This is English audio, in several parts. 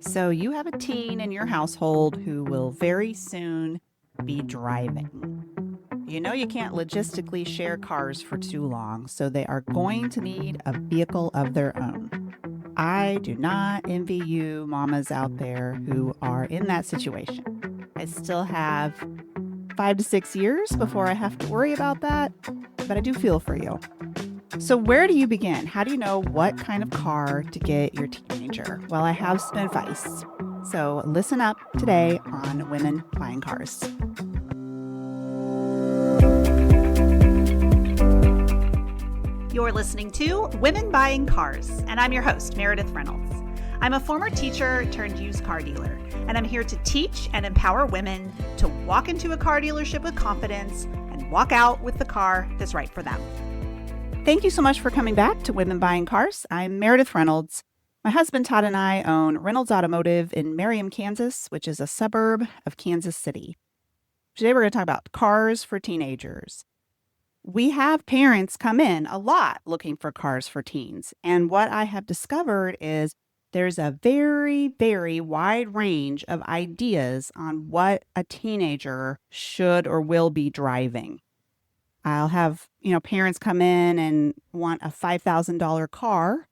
So you have a teen in your household who will very soon be driving. You know you can't logistically share cars for too long, so they are going to need a vehicle of their own. I do not envy you mamas out there who are in that situation. I still have 5 to 6 years before I have to worry about that, but I do feel for you. So, where do you begin? How do you know what kind of car to get your teenager? Well, I have some advice. So, listen up today on Women Buying Cars. You're listening to Women Buying Cars, and I'm your host, Meredith Reynolds. I'm a former teacher turned used car dealer, and I'm here to teach and empower women to walk into a car dealership with confidence and walk out with the car that's right for them. Thank you so much for coming back to Women Buying Cars. I'm Meredith Reynolds. My husband Todd and I own Reynolds Automotive in Merriam, Kansas, which is a suburb of Kansas City. Today we're going to talk about cars for teenagers. We have parents come in a lot looking for cars for teens. And what I have discovered is there's a very, very wide range of ideas on what a teenager should or will be driving. I'll have, parents come in and want a $5,000 car.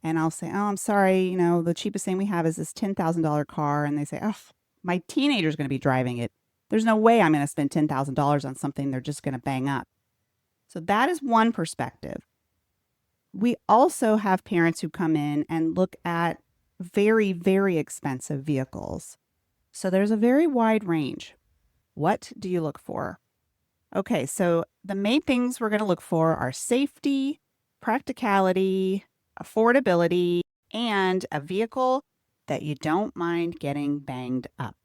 And I'll say, oh, I'm sorry, the cheapest thing we have is this $10,000 car. And they say, oh, my teenager's going to be driving it. There's no way I'm going to spend $10,000 on something they're just going to bang up. So that is one perspective. We also have parents who come in and look at very, very expensive vehicles. So there's a very wide range. What do you look for? Okay, so the main things we're going to look for are safety, practicality, affordability, and a vehicle that you don't mind getting banged up.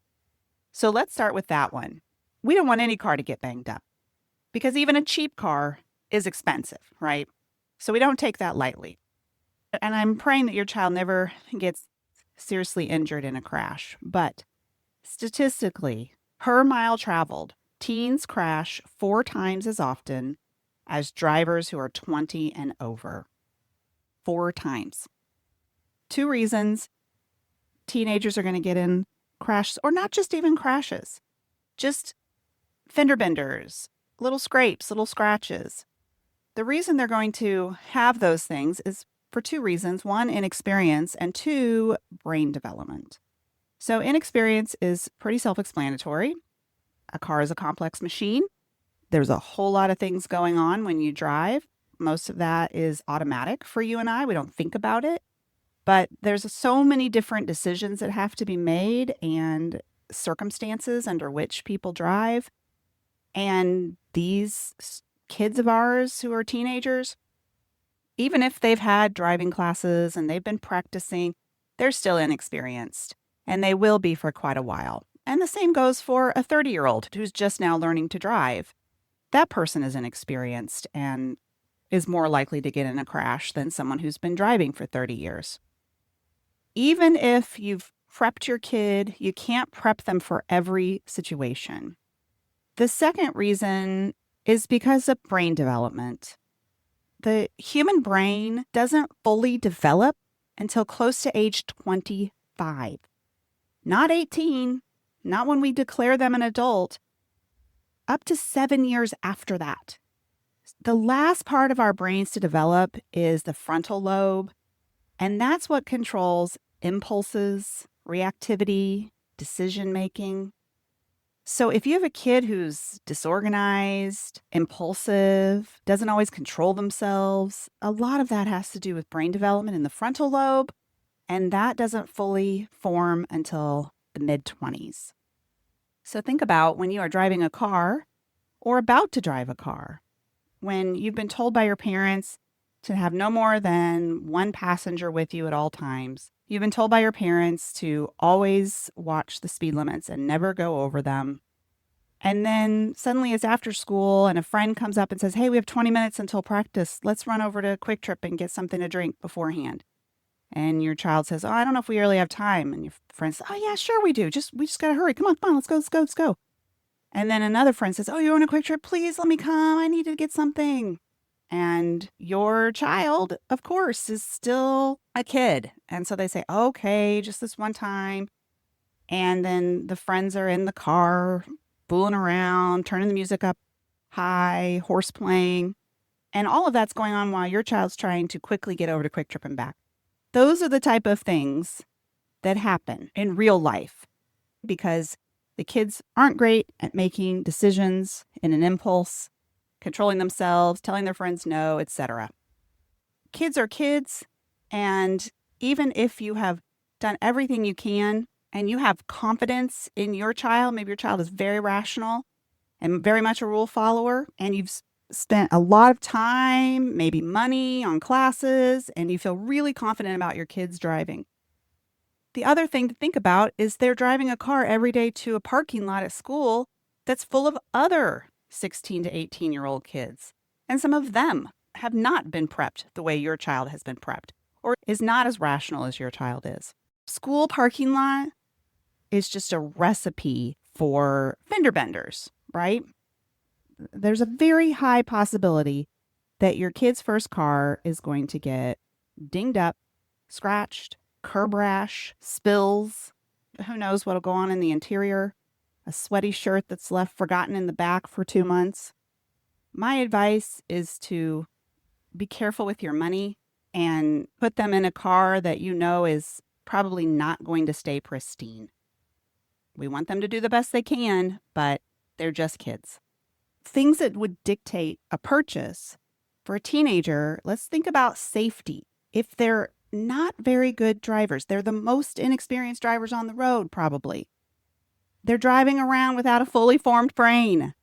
So let's start with that one. We don't want any car to get banged up because even a cheap car is expensive, right? So we don't take that lightly. And I'm praying that your child never gets seriously injured in a crash. But statistically, per mile traveled, teens crash 4 times as often as drivers who are 20 and over. 4 times. 2 reasons teenagers are going to get in crashes, or not just even crashes, just fender benders, little scrapes, little scratches. The reason they're going to have those things is for 2 reasons. 1, inexperience, and 2, brain development. So inexperience is pretty self-explanatory. A car is a complex machine. There's a whole lot of things going on when you drive. Most of that is automatic for you and I. We don't think about it. But there's so many different decisions that have to be made and circumstances under which people drive. And these kids of ours who are teenagers, even if they've had driving classes and they've been practicing, they're still inexperienced. And they will be for quite a while. And the same goes for a 30-year-old who's just now learning to drive. That person is inexperienced and is more likely to get in a crash than someone who's been driving for 30 years. Even if you've prepped your kid, you can't prep them for every situation. The second reason is because of brain development. The human brain doesn't fully develop until close to age 25. Not 18. Not when we declare them an adult, up to 7 years after that. The last part of our brains to develop is the frontal lobe, and that's what controls impulses, reactivity, decision-making. So if you have a kid who's disorganized, impulsive, doesn't always control themselves, a lot of that has to do with brain development in the frontal lobe, and that doesn't fully form until the mid-20s. So think about when you are driving a car or about to drive a car, when you've been told by your parents to have no more than 1 passenger with you at all times. You've been told by your parents to always watch the speed limits and never go over them. And then suddenly it's after school and a friend comes up and says, hey, we have 20 minutes until practice. Let's run over to Quick Trip and get something to drink beforehand. And your child says, oh, I don't know if we really have time. And your friend says, oh, yeah, sure we do. We just got to hurry. Come on, let's go. And then another friend says, oh, you're on a Quick Trip? Please let me come. I need to get something. And your child, of course, is still a kid. And so they say, okay, just this one time. And then the friends are in the car, fooling around, turning the music up high, horse playing. And all of that's going on while your child's trying to quickly get over to Quick Trip and back. Those are the type of things that happen in real life because the kids aren't great at making decisions in an impulse, controlling themselves, telling their friends no, etc. Kids are kids, and even if you have done everything you can and you have confidence in your child, maybe your child is very rational and very much a rule follower, and you've spent a lot of time, maybe money on classes, and you feel really confident about your kids driving. The other thing to think about is they're driving a car every day to a parking lot at school that's full of other 16 to 18-year-old kids. And some of them have not been prepped the way your child has been prepped or is not as rational as your child is. School parking lot is just a recipe for fender benders, right? There's a very high possibility that your kid's first car is going to get dinged up, scratched, curb rash, spills. Who knows what'll go on in the interior? A sweaty shirt that's left forgotten in the back for 2 months. My advice is to be careful with your money and put them in a car that you know is probably not going to stay pristine. We want them to do the best they can, but they're just kids. Things that would dictate a purchase for a teenager, let's think about safety. If they're not very good drivers, they're the most inexperienced drivers on the road, probably. They're driving around without a fully formed brain.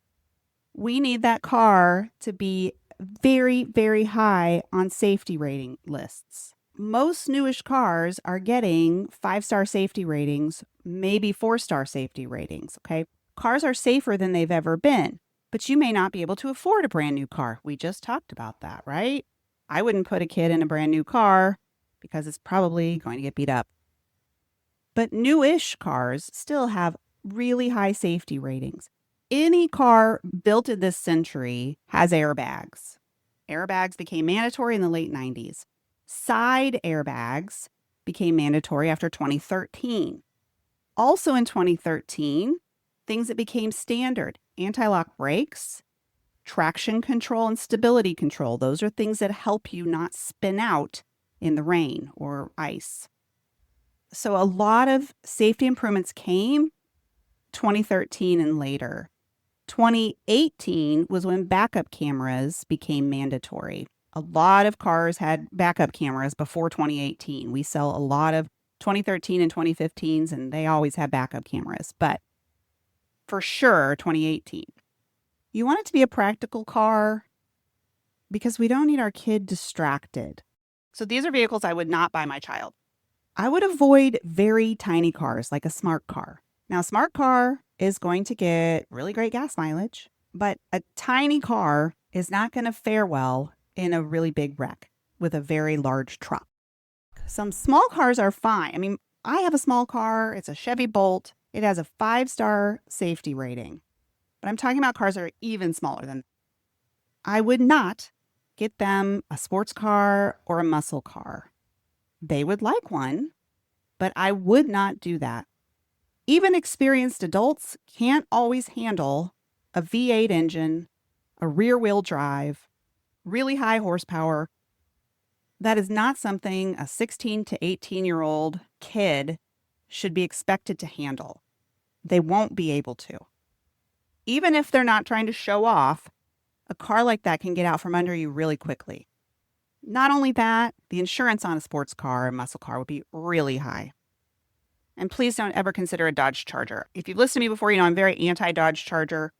We need that car to be very, very high on safety rating lists. Most newish cars are getting 5-star safety ratings, maybe 4-star safety ratings, okay? Cars are safer than they've ever been, but you may not be able to afford a brand new car. We just talked about that, right? I wouldn't put a kid in a brand new car because it's probably going to get beat up. But newish cars still have really high safety ratings. Any car built in this century has airbags. Airbags became mandatory in the late 90s. Side airbags became mandatory after 2013. Also in 2013, things that became standard: anti-lock brakes, traction control, and stability control. Those are things that help you not spin out in the rain or ice. So a lot of safety improvements came 2013 and later. 2018 was when backup cameras became mandatory. A lot of cars had backup cameras before 2018. We sell a lot of 2013 and 2015s, and they always have backup cameras. But for sure, 2018. You want it to be a practical car because we don't need our kid distracted. So these are vehicles I would not buy my child. I would avoid very tiny cars like a smart car. Now, a smart car is going to get really great gas mileage, but a tiny car is not going to fare well in a really big wreck with a very large truck. Some small cars are fine. I mean, I have a small car. It's a Chevy Bolt. It has a 5-star safety rating. But I'm talking about cars that are even smaller than that. I would not get them a sports car or a muscle car. They would like one, but I would not do that. Even experienced adults can't always handle a V8 engine, a rear-wheel drive, really high horsepower. That is not something a 16 to 18-year-old kid should be expected to handle. They won't be able to. Even if they're not trying to show off, a car like that can get out from under you really quickly. Not only that, the insurance on a sports car or muscle car would be really high. And please don't ever consider a Dodge Charger. If you've listened to me before, you know I'm very anti-Dodge Charger.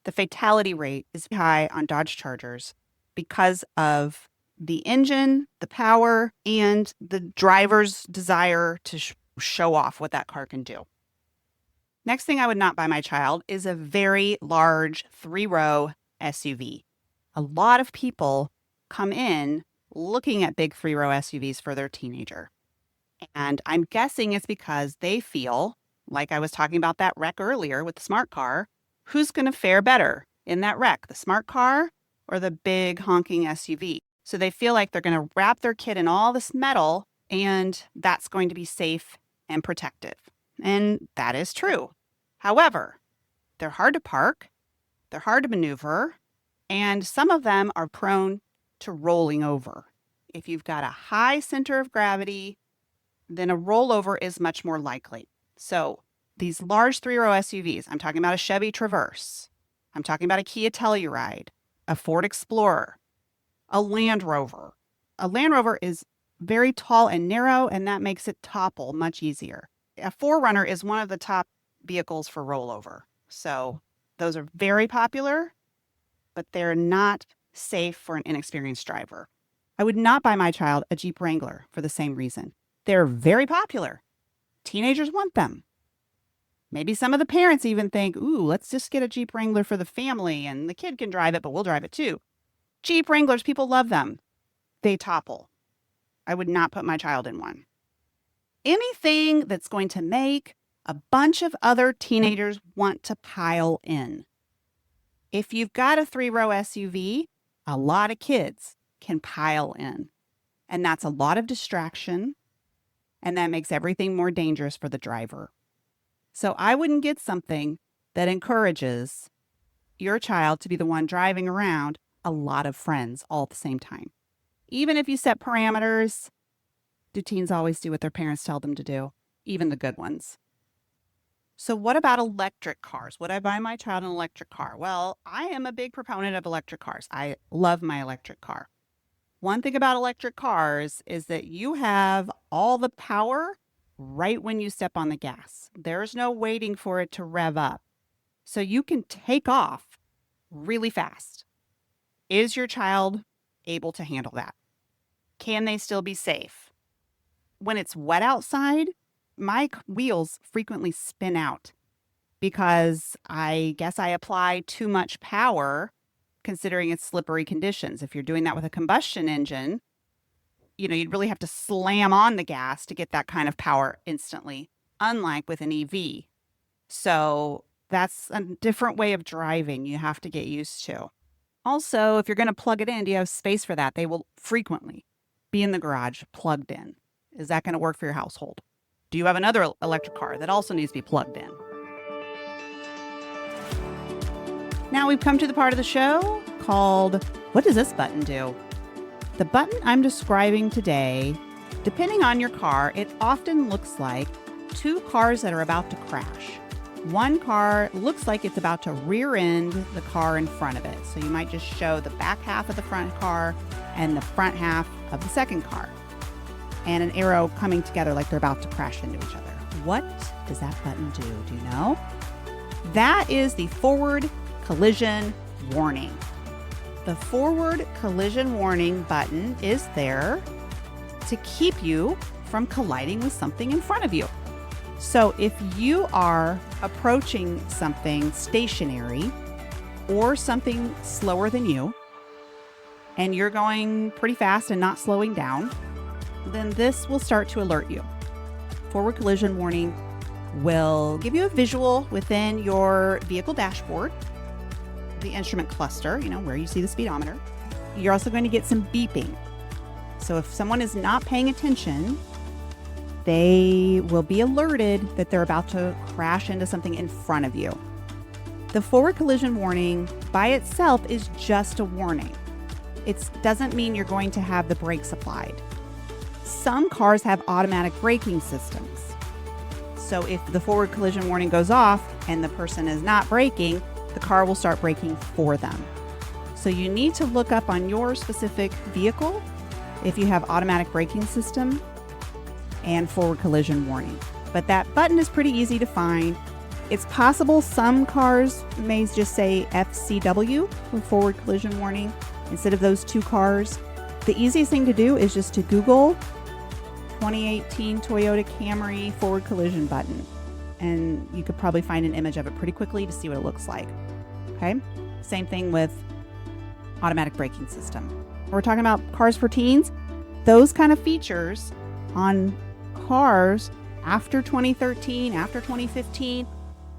The fatality rate is high on Dodge Chargers because of the engine, the power, and the driver's desire to show off what that car can do. Next thing I would not buy my child is a very large 3-row SUV. A lot of people come in looking at big 3-row SUVs for their teenager. And I'm guessing it's because they feel, like I was talking about that wreck earlier with the smart car, who's going to fare better in that wreck, the smart car or the big honking SUV. So they feel like they're going to wrap their kid in all this metal and that's going to be safe and protective. And that is true. However, they're hard to park, they're hard to maneuver, and some of them are prone to rolling over. If you've got a high center of gravity, then a rollover is much more likely. So these large 3-row SUVs, I'm talking about a Chevy Traverse, I'm talking about a Kia Telluride, a Ford Explorer, a Land Rover. A Land Rover is very tall and narrow, and that makes it topple much easier. A 4Runner is one of the top vehicles for rollover. So those are very popular, but they're not safe for an inexperienced driver. I would not buy my child a Jeep Wrangler for the same reason. They're very popular. Teenagers want them. Maybe some of the parents even think, ooh, let's just get a Jeep Wrangler for the family and the kid can drive it, but we'll drive it too. Jeep Wranglers, people love them. They topple. I would not put my child in one. Anything that's going to make a bunch of other teenagers want to pile in. If you've got a 3-row SUV, a lot of kids can pile in. And that's a lot of distraction. And that makes everything more dangerous for the driver. So I wouldn't get something that encourages your child to be the one driving around a lot of friends all at the same time. Even if you set parameters, do teens always do what their parents tell them to do? Even the good ones. So what about electric cars? Would I buy my child an electric car? Well, I am a big proponent of electric cars. I love my electric car. One thing about electric cars is that you have all the power right when you step on the gas. There's no waiting for it to rev up. So you can take off really fast. Is your child able to handle that? Can they still be safe? When it's wet outside, my wheels frequently spin out because I guess I apply too much power considering it's slippery conditions. If you're doing that with a combustion engine, you'd really have to slam on the gas to get that kind of power instantly, unlike with an EV. So that's a different way of driving you have to get used to. Also, if you're going to plug it in, do you have space for that? They will frequently be in the garage plugged in. Is that going to work for your household? Do you have another electric car that also needs to be plugged in? Now we've come to the part of the show called, what does this button do? The button I'm describing today, depending on your car, it often looks like two cars that are about to crash. One car looks like it's about to rear end the car in front of it. So you might just show the back half of the front car and the front half of the second car, and an arrow coming together like they're about to crash into each other. What does that button do? Do you know? That is the forward collision warning. The forward collision warning button is there to keep you from colliding with something in front of you. So if you are approaching something stationary or something slower than you, and you're going pretty fast and not slowing down, then this will start to alert you. Forward collision warning will give you a visual within your vehicle dashboard, the instrument cluster, where you see the speedometer. You're also going to get some beeping. So if someone is not paying attention, they will be alerted that they're about to crash into something in front of you. The forward collision warning by itself is just a warning. It doesn't mean you're going to have the brakes applied. Some cars have automatic braking systems. So if the forward collision warning goes off and the person is not braking, the car will start braking for them. So you need to look up on your specific vehicle if you have automatic braking system and forward collision warning. But that button is pretty easy to find. It's possible some cars may just say FCW, or forward collision warning, instead of those two cars. The easiest thing to do is just to Google 2018 Toyota Camry forward collision button. And you could probably find an image of it pretty quickly to see what it looks like. Okay? Same thing with automatic braking system. We're talking about cars for teens. Those kind of features on cars after 2013, after 2015,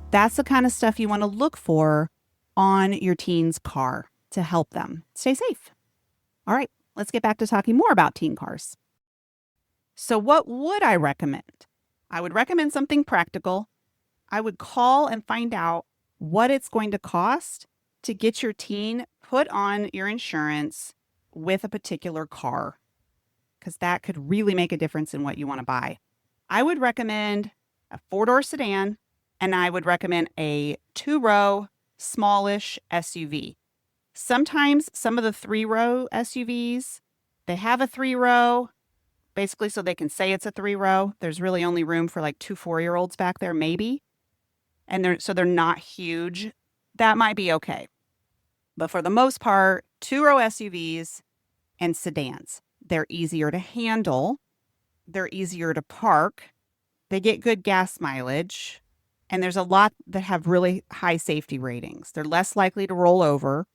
that's the kind of stuff you want to look for on your teen's car to help them stay safe. All right, let's get back to talking more about teen cars. So what would I recommend? I would recommend something practical. I would call and find out what it's going to cost to get your teen put on your insurance with a particular car, because that could really make a difference in what you want to buy. I would recommend a 4-door sedan, and I would recommend a 2-row, smallish SUV. Sometimes some of the 3-row SUVs, they have a 3-row, basically so they can say it's a 3-row. There's really only room for like 2 4-year-olds back there, maybe. And they're not huge. That might be okay. But for the most part, 2-row SUVs and sedans. They're easier to handle. They're easier to park. They get good gas mileage. And there's a lot that have really high safety ratings. They're less likely to roll over.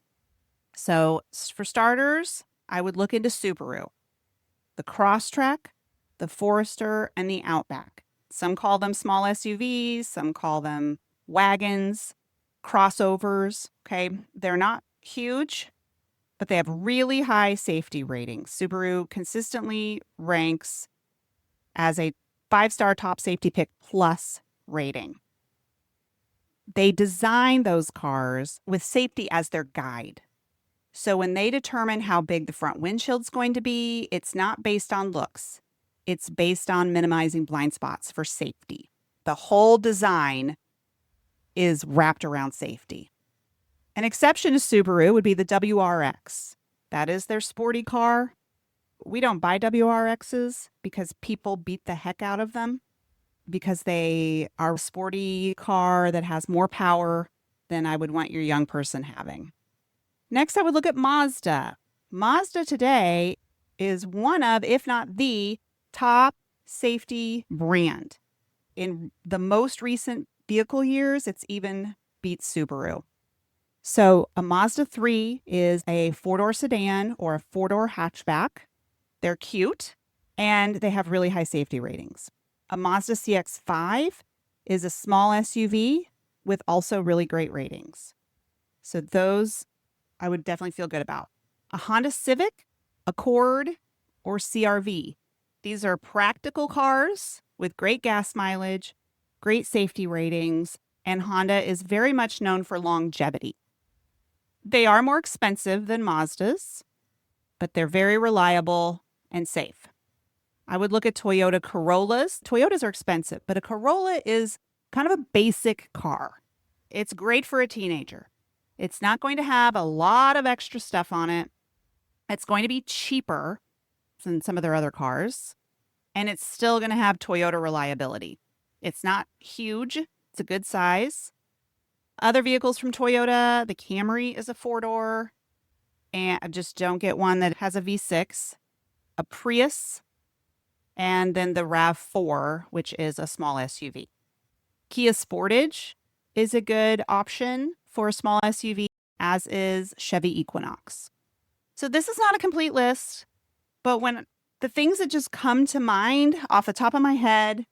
So for starters, I would look into Subaru, the Crosstrek, the Forester, and the Outback. Some call them small SUVs. Some call them wagons, crossovers. Okay, they're not huge, but they have really high safety ratings. Subaru consistently ranks as a 5-star top safety pick plus rating. They design those cars with safety as their guide. So when they determine how big the front windshield's going to be, it's not based on looks. It's based on minimizing blind spots for safety. The whole design is wrapped around safety. An exception to Subaru would be the WRX. That is their sporty car. We don't buy WRXs because people beat the heck out of them because they are a sporty car that has more power than I would want your young person having. Next, I would look at Mazda. Mazda today is one of, if not the top safety brand. In the most recent vehicle years, it's even beat Subaru. So a Mazda 3 is a 4-door sedan or a 4-door hatchback. They're cute and they have really high safety ratings. A Mazda CX-5 is a small SUV with also really great ratings. So those I would definitely feel good about. A Honda Civic, Accord, or CR-V. These are practical cars with great gas mileage, great safety ratings, and Honda is very much known for longevity. They are more expensive than Mazdas, but they're very reliable and safe. I would look at Toyota Corollas. Toyotas are expensive, but a Corolla is kind of a basic car. It's great for a teenager. It's not going to have a lot of extra stuff on it. It's going to be cheaper than some of their other cars, and it's still going to have Toyota reliability. It's not huge. It's a good size. Other vehicles from Toyota, the Camry is a 4-door, and just don't get one that has a V6, a Prius, and then the RAV4, which is a small SUV. Kia Sportage is a good option for a small SUV, as is Chevy Equinox. So this is not a complete list, but when the things that just come to mind off the top of my head,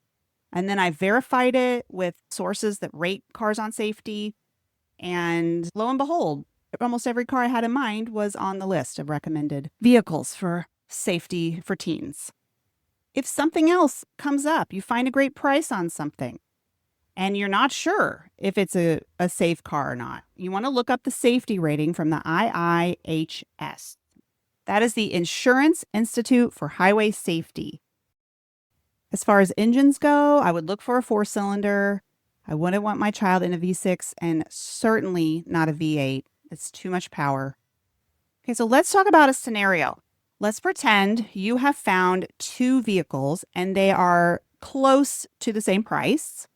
and then I verified it with sources that rate cars on safety, and lo and behold, almost every car I had in mind was on the list of recommended vehicles for safety for teens. If something else comes up, you find a great price on something, and you're not sure if it's a safe car or not, you want to look up the safety rating from the IIHS. That is the Insurance Institute for Highway Safety. As far as engines go, I would look for a 4-cylinder. I wouldn't want my child in a V6 and certainly not a V8. It's too much power. Okay, so let's talk about a scenario. Let's pretend you have found 2 vehicles and they are close to the same price.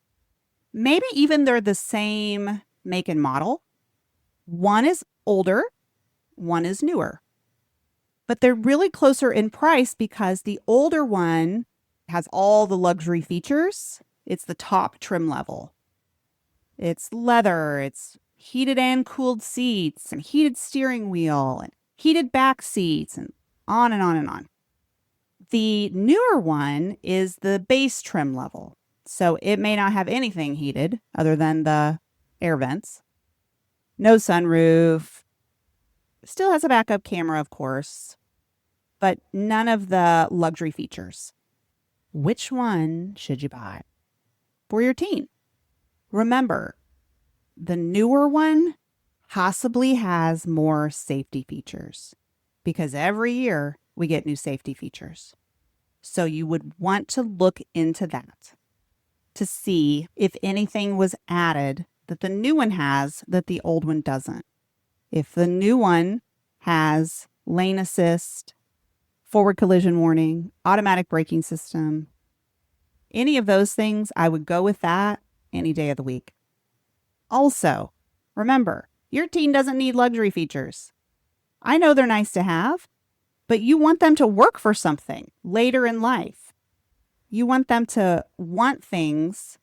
Maybe even they're the same make and model. One is older, one is newer. But they're really closer in price because the older one has all the luxury features. It's the top trim level. It's leather, it's heated and cooled seats, and heated steering wheel, and heated back seats, and on and on and on. The newer one is the base trim level. So it may not have anything heated other than the air vents. No sunroof, Still has a backup camera, of course, but none of the luxury features. Which one should you buy for your teen? Remember, the newer one possibly has more safety features because every year we get new safety features. So you would want to look into that to see if anything was added that the new one has that the old one doesn't. If the new one has lane assist, forward collision warning, automatic braking system, any of those things, I would go with that any day of the week. Also, remember, your teen doesn't need luxury features. I know they're nice to have, but you want them to work for something later in life. You want them to want things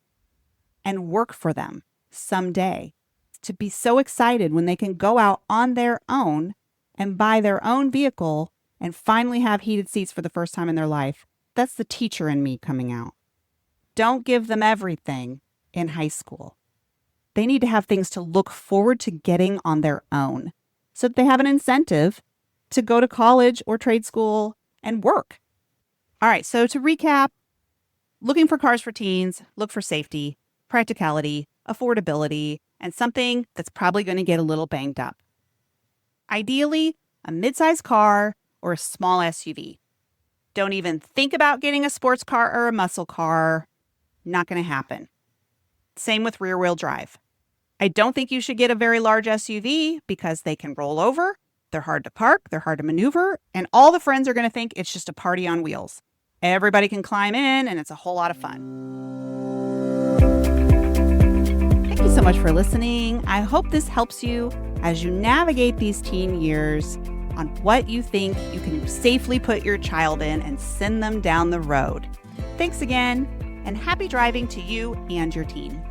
and work for them someday, to be so excited when they can go out on their own and buy their own vehicle and finally have heated seats for the first time in their life. That's the teacher in me coming out. Don't give them everything in high school. They need to have things to look forward to getting on their own so that they have an incentive to go to college or trade school and work. All right, so to recap, looking for cars for teens, look for safety, practicality, affordability, and something that's probably going to get a little banged up. Ideally, a midsize car or a small SUV. Don't even think about getting a sports car or a muscle car. Not going to happen. Same with rear-wheel drive. I don't think you should get a very large SUV because they can roll over, they're hard to park, they're hard to maneuver, and all the friends are going to think it's just a party on wheels. Everybody can climb in, and it's a whole lot of fun. Thank you so much for listening. I hope this helps you as you navigate these teen years on what you think you can safely put your child in and send them down the road. Thanks again, and happy driving to you and your teen.